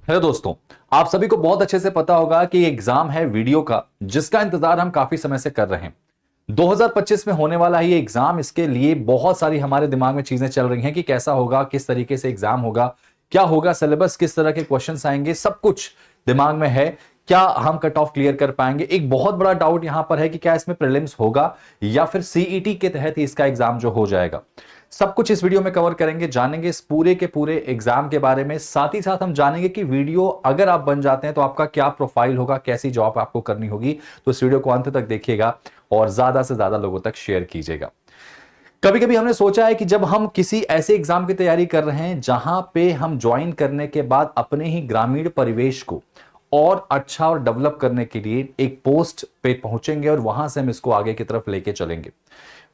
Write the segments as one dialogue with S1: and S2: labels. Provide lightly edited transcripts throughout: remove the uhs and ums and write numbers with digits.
S1: Hello दोस्तों। आप सभी को बहुत अच्छे से पता होगा कि एग्जाम है वीडियो का, जिसका इंतजार हम काफी समय से कर रहे हैं। 2025 में होने वाला है ये एग्जाम। इसके लिए बहुत सारी हमारे दिमाग में चीजें चल रही हैं कि कैसा होगा, किस तरीके से एग्जाम होगा, क्या होगा सिलेबस, किस तरह के क्वेश्चंस आएंगे, सब कुछ दिमाग में है। क्या हम कट ऑफ क्लियर कर पाएंगे? एक बहुत बड़ा डाउट यहां पर है कि क्या इसमें प्रीलिम्स होगा या फिर सीईटी के तहत ही इसका एग्जाम जो हो जाएगा। सब कुछ इस वीडियो में कवर करेंगे, जानेंगे इस पूरे के पूरे एग्जाम के बारे में। साथ ही साथ हम जानेंगे कि वीडियो अगर आप बन जाते हैं तो आपका क्या प्रोफाइल होगा, कैसी जॉब आपको करनी होगी। तो इस वीडियो को अंत तक देखिएगा और ज्यादा से ज्यादा लोगों तक शेयर कीजिएगा। कभी कभी हमने सोचा है कि जब हम किसी ऐसे एग्जाम की तैयारी कर रहे हैं जहां पे हम ज्वाइन करने के बाद अपने ही ग्रामीण परिवेश को और अच्छा और डेवलप करने के लिए एक पोस्ट पे पहुंचेंगे और वहां से हम इसको आगे की तरफ लेके चलेंगे।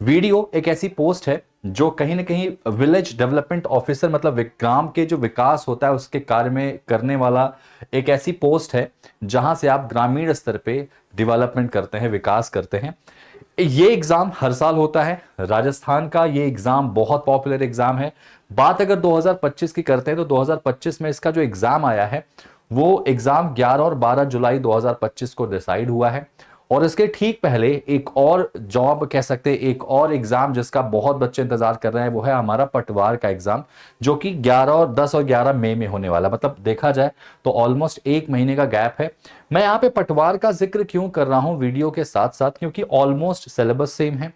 S1: वीडियो एक ऐसी पोस्ट है जो कहीं ना कहीं विलेज डेवलपमेंट ऑफिसर मतलब ग्राम के जो विकास होता है उसके कार्य में करने वाला एक ऐसी पोस्ट है जहां से आप ग्रामीण स्तर पे डेवलपमेंट करते हैं, विकास करते हैं। ये एग्जाम हर साल होता है। राजस्थान का ये एग्जाम बहुत पॉपुलर एग्जाम है। बात अगर 2025 की करते हैं तो 2025 में इसका जो एग्जाम आया है वो एग्जाम 11 और 12 जुलाई 2025 को डिसाइड हुआ है। और इसके ठीक पहले एक और जॉब कह सकते हैं, एक और एग्जाम जिसका बहुत बच्चे इंतजार कर रहे हैं, वो है हमारा पटवार का एग्जाम, जो कि 11 और 10 और 11 मई में होने वाला। मतलब देखा जाए तो ऑलमोस्ट एक महीने का गैप है। मैं यहाँ पे पटवार का जिक्र क्यों कर रहा हूं वीडियो के साथ साथ, क्योंकि ऑलमोस्ट सिलेबस सेम है,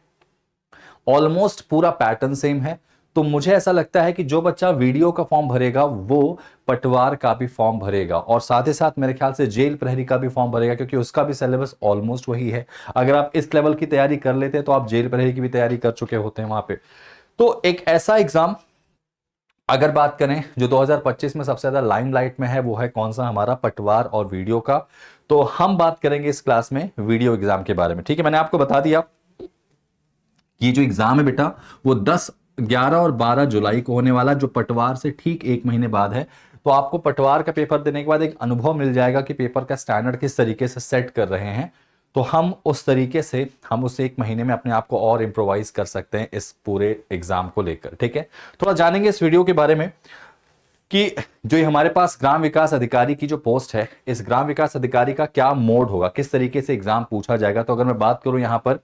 S1: ऑलमोस्ट पूरा पैटर्न सेम है। तो मुझे ऐसा लगता है कि जो बच्चा वीडियो का फॉर्म भरेगा वो पटवार का भी फॉर्म भरेगा और साथ ही साथ मेरे ख्याल से जेल प्रहरी का भी फॉर्म भरेगा, क्योंकि उसका भी सिलेबस ऑलमोस्ट वही है। अगर आप इस लेवल की तैयारी कर लेते हैं तो आप जेल प्रहरी की भी तैयारी कर चुके होते हैं वहां पे। तो एक ऐसा एग्जाम अगर बात करें जो 2025 में सबसे ज्यादा लाइमलाइट में है, वो है कौन सा? हमारा पटवार और वीडियो का। तो हम बात करेंगे इस क्लास में वीडियो एग्जाम के बारे में। ठीक है, मैंने आपको बता दिया ये जो एग्जाम है बेटा वो 10, 11 और 12 जुलाई को होने वाला, जो पटवार से ठीक एक महीने बाद है। तो आपको पटवार का पेपर देने के बाद एक अनुभव मिल जाएगा कि पेपर का स्टैंडर्ड किस तरीके से सेट कर रहे हैं। तो हम उस तरीके से हम उस एक महीने में अपने आप को और इंप्रोवाइज कर सकते हैं इस पूरे एग्जाम को लेकर। ठीक है, थोड़ा जानेंगे इस वीडियो के बारे में कि जो ये हमारे पास ग्राम विकास अधिकारी की जो पोस्ट है, इस ग्राम विकास अधिकारी का क्या मोड होगा, किस तरीके से एग्जाम पूछा जाएगा। तो अगर मैं बात करूं यहां पर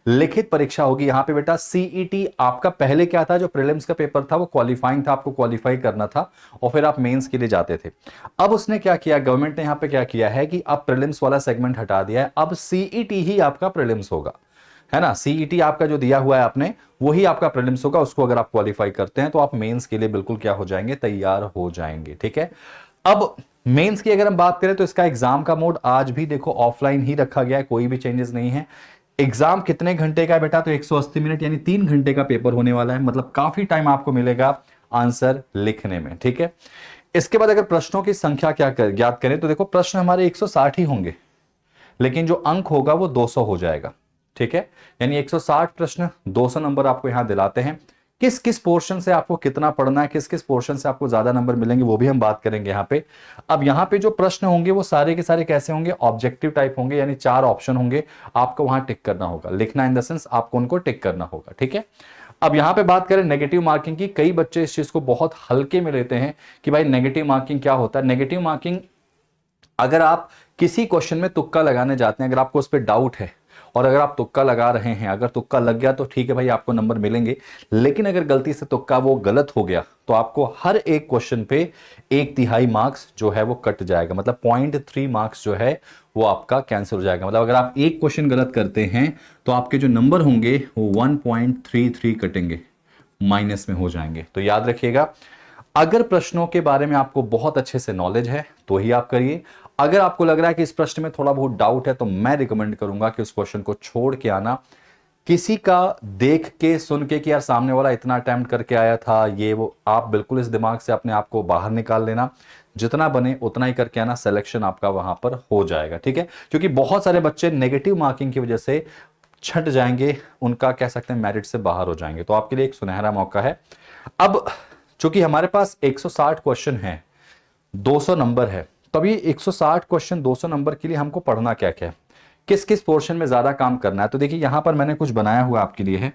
S1: लिखित परीक्षा होगी। यहां पे बेटा सीईटी आपका पहले क्या था, जो प्रीलिम्स का पेपर था वो क्वालिफाइंग था, आपको क्वालिफाई करना था और फिर आप मेंस के लिए जाते थे। अब उसने क्या किया, गवर्नमेंट ने यहां पे क्या किया है कि अब प्रीलिम्स वाला सेगमेंट हटा दिया है, अब सीईटी ही आपका प्रीलिम्स होगा, है ना। सीईटी आपका जो दिया हुआ है आपने, वही आपका प्रीलिम्स होगा। उसको अगर आप क्वालिफाई करते हैं तो आप मेंस के लिए बिल्कुल क्या हो जाएंगे, तैयार हो जाएंगे। ठीक है, अब मेंस की अगर हम बात करें तो इसका एग्जाम का मोड आज भी देखो ऑफलाइन ही रखा गया है, कोई भी चेंजेस नहीं है। एग्जाम कितने घंटे का है बेटा? तो 180 मिनट यानी 3 घंटे का पेपर होने वाला है। मतलब काफी टाइम आपको मिलेगा आंसर लिखने में। ठीक है, इसके बाद अगर प्रश्नों की संख्या क्या ज्ञात करें तो देखो प्रश्न हमारे 160 ही होंगे, लेकिन जो अंक होगा वो 200 हो जाएगा। ठीक है, यानी 160 प्रश्न, 200 नंबर आपको यहां दिलाते हैं। किस किस पोर्शन से आपको कितना पढ़ना है, किस किस पोर्शन से आपको ज्यादा नंबर मिलेंगे, वो भी हम बात करेंगे यहां पे। अब यहां पे जो प्रश्न होंगे वो सारे के सारे कैसे होंगे, ऑब्जेक्टिव टाइप होंगे, यानी 4 ऑप्शन होंगे, आपको वहां टिक करना होगा, लिखना इन द सेंस आपको उनको टिक करना होगा। ठीक है, अब यहां पे बात करें नेगेटिव मार्किंग की, कई बच्चे इस चीज को बहुत हल्के में लेते हैं कि भाई नेगेटिव मार्किंग क्या होता है। नेगेटिव मार्किंग, अगर आप किसी क्वेश्चन में तुक्का लगाने जाते हैं, अगर आपको उस पर डाउट है और अगर आप तुक्का लगा रहे हैं, अगर तुक्का लग गया तो ठीक है भाई, आपको नंबर मिलेंगे। लेकिन अगर गलती से तुक्का वो गलत हो गया तो आपको हर एक क्वेश्चन पे 1/3 मार्क्स जो है वो कट जाएगा। मतलब 0.3 मार्क्स जो है वो आपका कैंसिल हो जाएगा। मतलब अगर आप एक क्वेश्चन गलत करते हैं तो आपके जो नंबर होंगे वो 1.33 कटेंगे, माइनस में हो जाएंगे। तो याद रखिएगा, अगर प्रश्नों के बारे में आपको बहुत अच्छे से नॉलेज है तो ही आप करिए। अगर आपको लग रहा है कि इस प्रश्न में थोड़ा बहुत डाउट है तो मैं रिकमेंड करूंगा कि उस क्वेश्चन को छोड़ के आना। किसी का देख के सुन के कि यार सामने वाला इतना अटेम्प्ट करके आया था, ये वो, आप बिल्कुल इस दिमाग से अपने आप को बाहर निकाल लेना। जितना बने उतना ही करके आना, सिलेक्शन आपका वहां पर हो जाएगा। ठीक है, क्योंकि बहुत सारे बच्चे नेगेटिव मार्किंग की वजह से छट जाएंगे, उनका कह सकते हैं मेरिट से बाहर हो जाएंगे। तो आपके लिए एक सुनहरा मौका है। अब चूंकि हमारे पास 160 क्वेश्चन है, 200 नंबर है, तो अभी 160 क्वेश्चन 200 नंबर के लिए हमको पढ़ना क्या क्या है, किस किस पोर्शन में ज्यादा काम करना है। तो देखिए यहां पर मैंने कुछ बनाया हुआ आपके लिए है।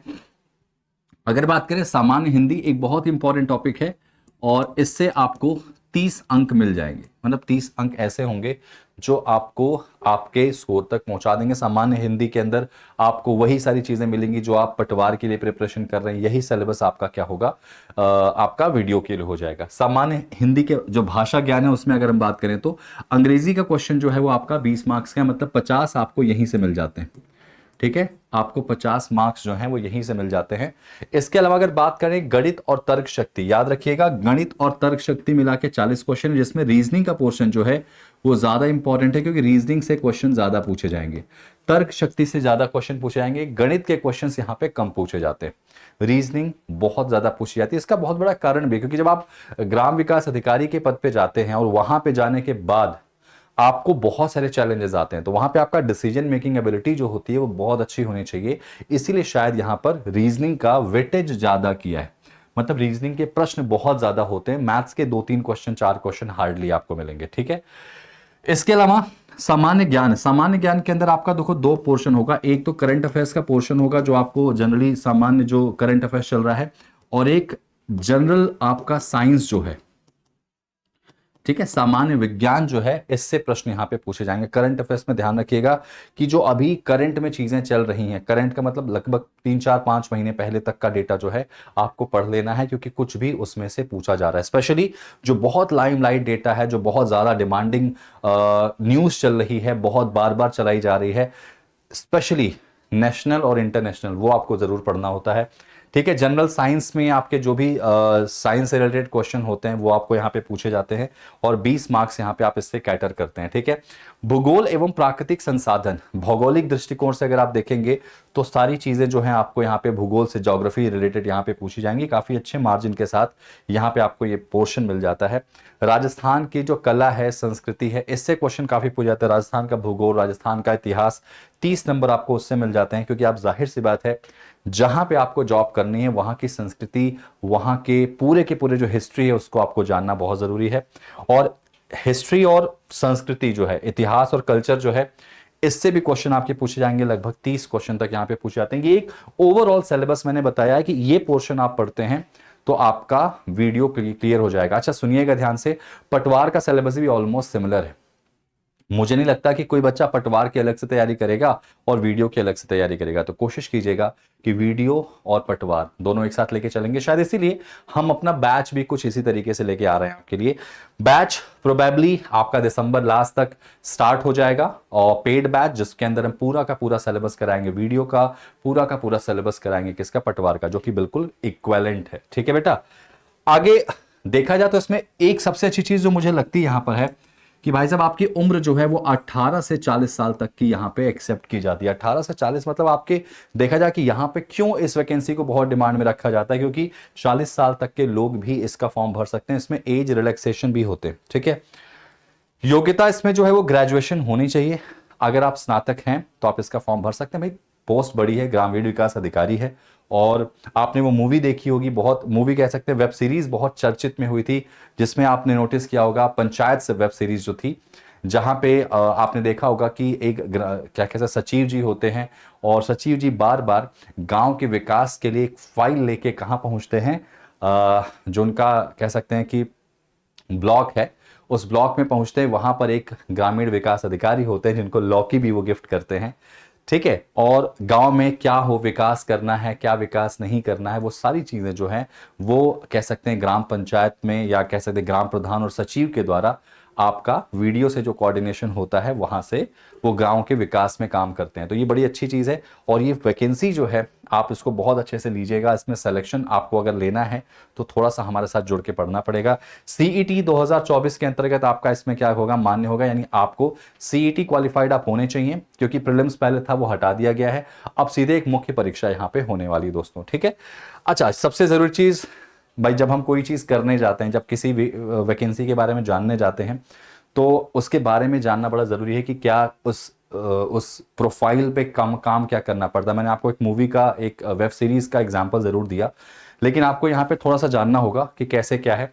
S1: अगर बात करें सामान्य हिंदी, एक बहुत इंपॉर्टेंट टॉपिक है और इससे आपको 30 अंक मिल जाएंगे, मतलब 30 अंक ऐसे होंगे जो आपको आपके स्कोर तक पहुंचा देंगे। सामान्य हिंदी के अंदर आपको वही सारी चीजें मिलेंगी जो आप पटवार के लिए प्रिपरेशन कर रहे हैं, यही सिलेबस आपका क्या होगा, आपका वीडियो के लिए हो जाएगा। सामान्य हिंदी के जो भाषा ज्ञान है उसमें अगर हम बात करें तो अंग्रेजी का क्वेश्चन जो है वो आपका 20 मार्क्स का है, मतलब 50 आपको यहीं से मिल जाते हैं। ठीक है, आपको 50 मार्क्स जो हैं वो यहीं से मिल जाते हैं। इसके अलावा अगर बात करें गणित और तर्क शक्ति, याद रखिएगा गणित और तर्क शक्ति मिला के 40 क्वेश्चन है, जिसमें रीजनिंग का पोर्शन जो है वो ज्यादा इंपॉर्टेंट है, क्योंकि रीजनिंग से क्वेश्चन ज्यादा पूछे जाएंगे, तर्क शक्ति से ज्यादा क्वेश्चन पूछे जाएंगे, गणित के क्वेश्चन यहाँ पे कम पूछे जाते हैं, रीजनिंग बहुत ज्यादा पूछी जाती है। इसका बहुत बड़ा कारण भी, क्योंकि जब आप ग्राम विकास अधिकारी के पद पे जाते हैं और वहां पे जाने के बाद आपको बहुत सारे चैलेंजेस आते हैं, तो वहां पे आपका डिसीजन मेकिंग एबिलिटी जो होती है वो बहुत अच्छी होनी चाहिए। इसीलिए शायद यहां पर रीजनिंग का वेटेज ज्यादा किया है, मतलब रीजनिंग के प्रश्न बहुत ज्यादा होते हैं, मैथ्स के 2-3 क्वेश्चन 4 क्वेश्चन हार्डली आपको मिलेंगे। ठीक है, इसके अलावा सामान्य ज्ञान, सामान्य ज्ञान के अंदर आपका देखो 2 पोर्शन होगा, एक तो करंट अफेयर्स का पोर्शन होगा जो आपको जनरली सामान्य जो करंट अफेयर्स चल रहा है, और एक जनरल आपका साइंस जो है, ठीक है, सामान्य विज्ञान जो है, इससे प्रश्न यहां पे पूछे जाएंगे। करंट अफेयर्स में ध्यान रखिएगा कि जो अभी करंट में चीजें चल रही हैं, करंट का मतलब लगभग 3-4-5 महीने पहले तक का डेटा जो है आपको पढ़ लेना है, क्योंकि कुछ भी उसमें से पूछा जा रहा है। स्पेशली जो बहुत लाइमलाइट डेटा है, जो बहुत ज्यादा डिमांडिंग न्यूज चल रही है, बहुत बार बार चलाई जा रही है, स्पेशली नेशनल और इंटरनेशनल, वो आपको जरूर पढ़ना होता है। ठीक है, जनरल साइंस में आपके जो भी साइंस से रिलेटेड क्वेश्चन होते हैं वो आपको यहाँ पे पूछे जाते हैं, और 20 मार्क्स यहाँ पे आप इससे कैटर करते हैं। ठीक है, भूगोल एवं प्राकृतिक संसाधन, भौगोलिक दृष्टिकोण से अगर आप देखेंगे तो सारी चीजें जो हैं आपको यहाँ पे भूगोल से, ज्योग्राफी रिलेटेड यहाँ पे पूछी जाएंगी, काफी अच्छे मार्जिन के साथ यहाँ पे आपको ये पोर्शन मिल जाता है। राजस्थान की जो कला है, संस्कृति है, इससे क्वेश्चन काफी पूछ जाते हैं। राजस्थान का भूगोल, राजस्थान का इतिहास, 30 नंबर आपको उससे मिल जाते हैं, क्योंकि आप जाहिर सी बात है जहां पे आपको जॉब करनी है वहां की संस्कृति, वहां के पूरे जो हिस्ट्री है उसको आपको जानना बहुत जरूरी है। और हिस्ट्री और संस्कृति जो है, इतिहास और कल्चर जो है, इससे भी क्वेश्चन आपके पूछे जाएंगे, लगभग 30 क्वेश्चन तक यहाँ पे पूछे जाते हैं। ये एक ओवरऑल सिलेबस मैंने बताया है कि ये पोर्शन आप पढ़ते हैं तो आपका वीडियो क्लियर हो जाएगा। अच्छा सुनिएगा ध्यान से, पटवार का सिलेबस भी ऑलमोस्ट सिमिलर है। मुझे नहीं लगता कि कोई बच्चा पटवार की अलग से तैयारी करेगा और वीडियो की अलग से तैयारी करेगा, तो कोशिश कीजिएगा कि वीडियो और पटवार दोनों एक साथ लेके चलेंगे। शायद इसीलिए हम अपना बैच भी कुछ इसी तरीके से लेके आ रहे हैं आपके लिए। बैच प्रोबेबली आपका दिसंबर लास्ट तक स्टार्ट हो जाएगा, और पेड बैच जिसके अंदर हम पूरा का पूरा सिलेबस कराएंगे, वीडियो का पूरा सिलेबस कराएंगे, किसका, पटवार का, जो कि बिल्कुल इक्विवेलेंट है। ठीक है बेटा, आगे देखा जाए तो इसमें एक सबसे अच्छी चीज जो मुझे लगती है यहां पर है कि भाई साहब आपकी उम्र जो है वो 18 से 40 साल तक की यहाँ पे एक्सेप्ट की जाती है। 18 से 40 मतलब आपके, देखा जाए कि यहाँ पे क्यों इस वैकेंसी को बहुत डिमांड में रखा जाता है, क्योंकि 40 साल तक के लोग भी इसका फॉर्म भर सकते हैं, इसमें एज रिलैक्सेशन भी होते हैं। ठीक है, योग्यता इसमें जो है वो ग्रेजुएशन होनी चाहिए, अगर आप स्नातक हैं तो आप इसका फॉर्म भर सकते हैं। भाई पोस्ट बड़ी है, ग्रामीण विकास अधिकारी है, और आपने वो मूवी देखी होगी, बहुत मूवी कह सकते हैं, वेब सीरीज बहुत चर्चित में हुई थी, जिसमें आपने नोटिस किया होगा पंचायत से वेब सीरीज जो थी, जहां पे आपने देखा होगा कि एक क्या कहते हैं सचिव जी होते हैं, और सचिव जी बार बार गांव के विकास के लिए एक फाइल लेके कहां पहुंचते हैं, जो उनका कह सकते हैं कि ब्लॉक है, उस ब्लॉक में पहुंचते हैं, वहां पर एक ग्रामीण विकास अधिकारी होते हैं जिनको लौकी भी वो गिफ्ट करते हैं। ठीक है, और गांव में क्या हो विकास करना है, क्या विकास नहीं करना है, वो सारी चीजें जो हैं वो कह सकते हैं ग्राम पंचायत में, या कह सकते हैं ग्राम प्रधान और सचिव के द्वारा आपका वीडियो से जो कोऑर्डिनेशन होता है वहां से वो गांव के विकास में काम करते हैं। तो ये बड़ी अच्छी चीज है, और ये वैकेंसी जो है आप इसको बहुत अच्छे से लीजिएगा। इसमें सिलेक्शन आपको अगर लेना है तो थोड़ा सा हमारे साथ जुड़ के पढ़ना पड़ेगा। सीईटी 2024 के अंतर्गत आपका इसमें क्या होगा, मान्य होगा, यानी आपको सीईटी क्वालिफाइड आप होने चाहिए, क्योंकि प्रीलिम्स पहले था वो हटा दिया गया है, अब सीधे एक मुख्य परीक्षा यहाँ पे होने वाली है दोस्तों। ठीक है, अच्छा सबसे जरूरी चीज भाई, जब हम कोई चीज करने जाते हैं, जब किसी वैकेंसी के बारे में जानने जाते हैं, तो उसके बारे में जानना बड़ा जरूरी है कि क्या उस प्रोफाइल पे काम क्या करना पड़ता है। मैंने आपको एक मूवी का, एक वेब सीरीज का एग्जांपल जरूर दिया, लेकिन आपको यहाँ पे थोड़ा सा जानना होगा कि कैसे क्या है।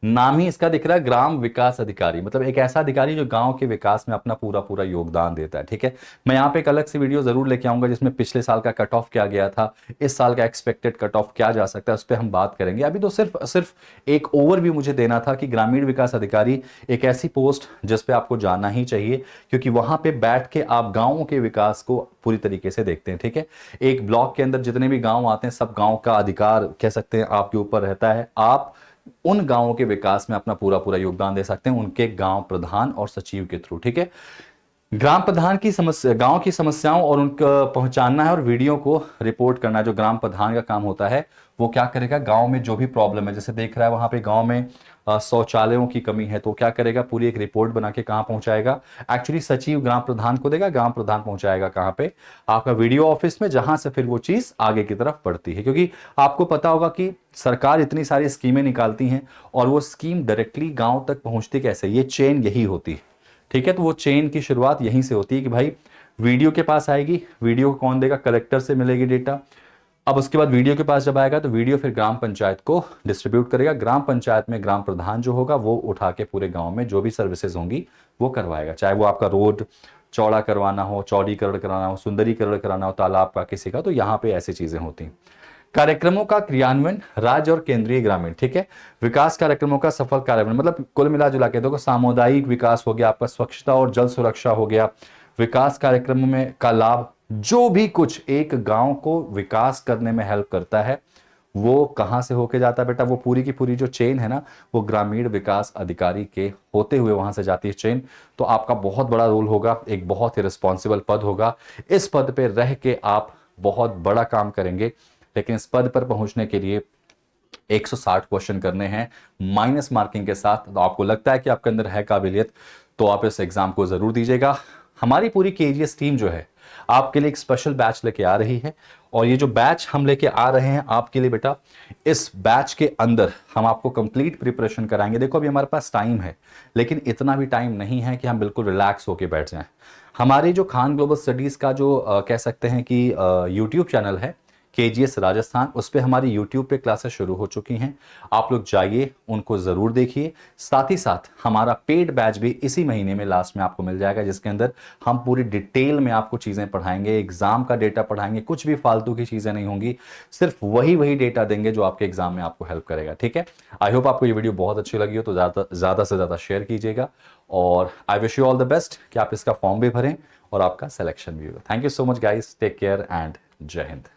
S1: नाम ही इसका दिख रहा है ग्राम विकास अधिकारी, मतलब एक ऐसा अधिकारी जो गांव के विकास में अपना पूरा पूरा योगदान देता है। ठीक है, मैं यहाँ पे एक अलग से वीडियो जरूर लेके आऊंगा जिसमें पिछले साल का कट ऑफ क्या गया था, इस साल का एक्सपेक्टेड कट ऑफ क्या जा सकता है, उस पर हम बात करेंगे। अभी तो सिर्फ सिर्फ एक ओवरव्यू मुझे देना था कि ग्रामीण विकास अधिकारी एक ऐसी पोस्ट जिस पे आपको जाना ही चाहिए, क्योंकि वहां पे बैठ के आप गांवों के विकास को पूरी तरीके से देखते हैं। ठीक है, एक ब्लॉक के अंदर जितने भी गांव आते हैं सब गांव का अधिकार कह सकते हैं आपके ऊपर रहता है। आप उन गांवों के विकास में अपना पूरा पूरा योगदान दे सकते हैं उनके गांव प्रधान और सचिव के थ्रू। ठीक है, ग्राम प्रधान की समस्या, गांव की समस्याओं और उनका पहुंचाना है और वीडियो को रिपोर्ट करना है। जो ग्राम प्रधान का काम होता है वो क्या करेगा, गांव में जो भी प्रॉब्लम है, जैसे देख रहा है वहां पे गांव में शौचालयों की कमी है, तो क्या करेगा, पूरी एक रिपोर्ट बना के कहां पहुंचाएगा, एक्चुअली सचिव ग्राम प्रधान को देगा, ग्राम प्रधान पहुंचाएगा कहां पे, आपका वीडियो ऑफिस में, जहां से फिर वो चीज आगे की तरफ बढ़ती है। क्योंकि आपको पता होगा कि सरकार इतनी सारी स्कीमें निकालती हैं और वो स्कीम डायरेक्टली गांव तक पहुंचती कैसे, ये चेन यही होती है। ठीक है, तो वो चेन की शुरुआत यहीं से होती है कि भाई वीडियो के पास आएगी, वीडियो को कौन देगा, कलेक्टर से मिलेगी डेटा। अब उसके बाद वीडियो के पास जब आएगा तो वीडियो फिर ग्राम पंचायत को डिस्ट्रीब्यूट करेगा, ग्राम पंचायत में ग्राम प्रधान जो होगा वो उठा के पूरे गांव में जो भी सर्विसेज होंगी वो करवाएगा, चाहे वो आपका रोड चौड़ा करवाना हो, चौड़ीकरण कराना हो, सुंदरीकरण कराना हो तालाब का किसी का, तो यहाँ पे ऐसी चीजें होती हैं। कार्यक्रमों का क्रियान्वयन राज्य और केंद्रीय ग्रामीण, ठीक है, विकास कार्यक्रमों का सफल कार्यान्वयन, मतलब कुल मिला जुला के देखो, सामुदायिक विकास हो गया आपका, स्वच्छता और जल सुरक्षा हो गया, विकास कार्यक्रमों में का लाभ, जो भी कुछ एक गांव को विकास करने में हेल्प करता है वो कहां से होके जाता है बेटा, वो पूरी की पूरी जो चेन है ना वो ग्रामीण विकास अधिकारी के होते हुए वहां से जाती है चेन। तो आपका बहुत बड़ा रोल होगा, एक बहुत ही रिस्पॉन्सिबल पद होगा, इस पद पे रह के आप बहुत बड़ा काम करेंगे। लेकिन इस पद पर पहुंचने के लिए 160 क्वेश्चन करने हैं माइनस मार्किंग के साथ। तो आपको लगता है कि आपके अंदर है काबिलियत तो आप इस एग्जाम को जरूर दीजिएगा। हमारी पूरी केजीएस टीम जो है आपके लिए एक स्पेशल बैच लेके आ रही है, और ये जो बैच हम लेके आ रहे हैं आपके लिए बेटा, इस बैच के अंदर हम आपको कंप्लीट प्रिपरेशन कराएंगे। देखो अभी हमारे पास टाइम है, लेकिन इतना भी टाइम नहीं है कि हम बिल्कुल रिलैक्स होके बैठ जाएं। हमारी जो खान ग्लोबल स्टडीज का जो कह सकते हैं कि यूट्यूब चैनल है केजीएस राजस्थान, उस पे हमारी यूट्यूब पे क्लासेस शुरू हो चुकी हैं, आप लोग जाइए उनको जरूर देखिए। साथ ही साथ हमारा पेड बैच भी इसी महीने में लास्ट में आपको मिल जाएगा, जिसके अंदर हम पूरी डिटेल में आपको चीजें पढ़ाएंगे, एग्जाम का डेटा पढ़ाएंगे, कुछ भी फालतू की चीजें नहीं होंगी, सिर्फ वही डेटा देंगे जो आपके एग्जाम में आपको हेल्प करेगा। ठीक है, आई होप आपको ये वीडियो बहुत अच्छी लगी हो, तो ज्यादा से ज्यादा शेयर कीजिएगा, और I wish you all the best कि आप इसका फॉर्म भी भरें और आपका सिलेक्शन भी हो। Thank you so much guys, take care and जय हिंद।